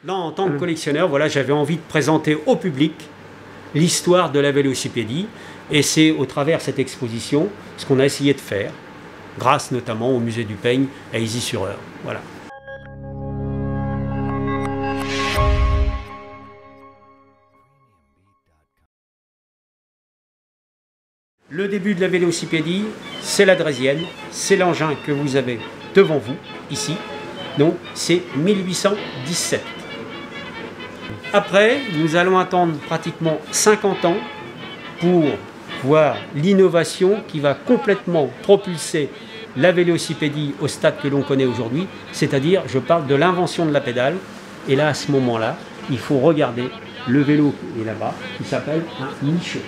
Là, en tant que collectionneur, voilà, j'avais envie de présenter au public l'histoire de la vélocipédie. Et c'est au travers de cette exposition ce qu'on a essayé de faire, grâce notamment au musée du Peigne à Issy-sur-Eure. Voilà. Le début de la vélocipédie, c'est la draisienne, c'est l'engin que vous avez devant vous, ici. Donc, c'est 1817. Après, nous allons attendre pratiquement 50 ans pour voir l'innovation qui va complètement propulser la vélocipédie au stade que l'on connaît aujourd'hui, c'est-à-dire, je parle de l'invention de la pédale. Et là, à ce moment-là, il faut regarder le vélo qui est là-bas, qui s'appelle un Michel.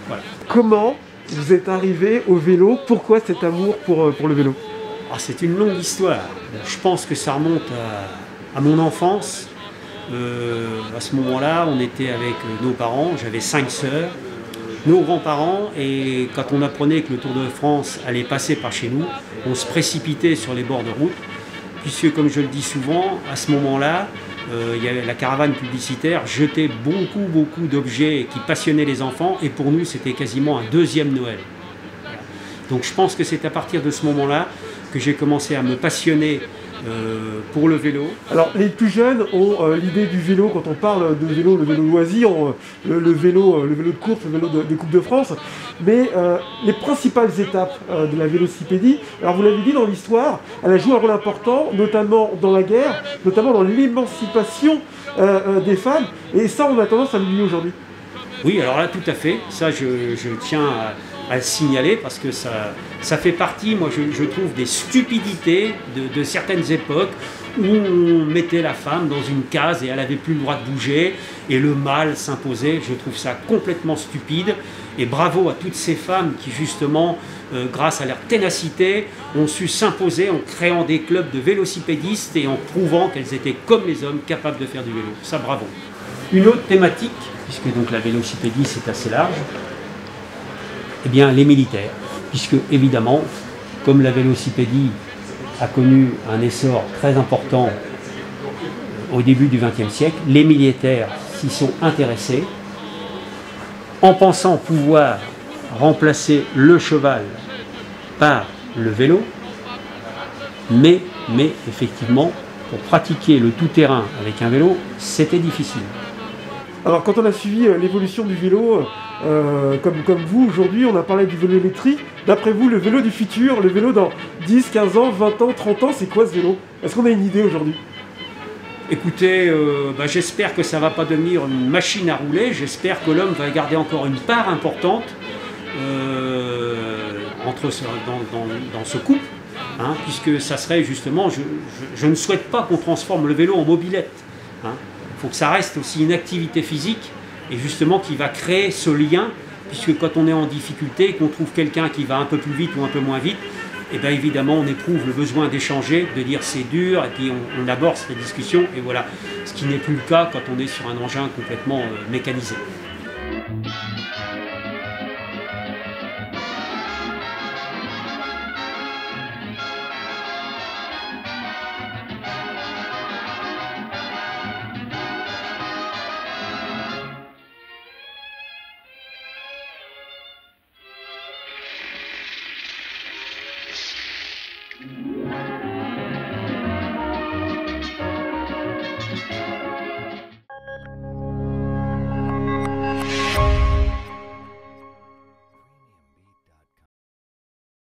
Voilà. Comment vous êtes arrivé au vélo? Pourquoi cet amour pour le vélo? C'est une longue histoire. Je pense que ça remonte à mon enfance. À ce moment-là, on était avec nos parents, j'avais 5 sœurs, nos grands-parents, et quand on apprenait que le Tour de France allait passer par chez nous, on se précipitait sur les bords de route, puisque comme je le dis souvent, à ce moment-là, il y avait la caravane publicitaire jetait beaucoup d'objets qui passionnaient les enfants, et pour nous c'était quasiment un deuxième Noël. Donc je pense que c'est à partir de ce moment-là que j'ai commencé à me passionner pour le vélo. Alors les plus jeunes ont l'idée du vélo, quand on parle de vélo, le vélo loisir, le vélo de course, le vélo des Coupes de France, mais les principales étapes de la vélocipédie, alors vous l'avez dit dans l'histoire, elle a joué un rôle important, notamment dans la guerre, notamment dans l'émancipation des femmes, et ça on a tendance à l'oublier aujourd'hui. Oui, alors là tout à fait, ça je tiens à le signaler parce que ça fait partie, moi je trouve, des stupidités de certaines époques où on mettait la femme dans une case et elle n'avait plus le droit de bouger et le mâle s'imposait. Je trouve ça complètement stupide et bravo à toutes ces femmes qui justement, grâce à leur ténacité, ont su s'imposer en créant des clubs de vélocipédistes et en prouvant qu'elles étaient comme les hommes capables de faire du vélo. Ça, bravo. Une autre thématique, puisque donc la vélocipédie c'est assez large, eh bien, les militaires, puisque évidemment, comme la vélocipédie a connu un essor très important au début du XXe siècle, les militaires s'y sont intéressés en pensant pouvoir remplacer le cheval par le vélo, mais effectivement, pour pratiquer le tout-terrain avec un vélo, c'était difficile. Alors quand on a suivi l'évolution du vélo, comme vous aujourd'hui, on a parlé du vélo électrique. D'après vous, le vélo du futur, le vélo dans 10, 15 ans, 20 ans, 30 ans, c'est quoi ce vélo? Est-ce qu'on a une idée aujourd'hui? Écoutez, j'espère que ça ne va pas devenir une machine à rouler, j'espère que l'homme va garder encore une part importante dans ce couple, hein, puisque ça serait justement, je ne souhaite pas qu'on transforme le vélo en mobilette. Hein. Il faut que ça reste aussi une activité physique et justement qui va créer ce lien, puisque quand on est en difficulté et qu'on trouve quelqu'un qui va un peu plus vite ou un peu moins vite, et bien évidemment on éprouve le besoin d'échanger, de dire c'est dur, et puis on aborde cette discussion, et voilà. Ce qui n'est plus le cas quand on est sur un engin complètement mécanisé.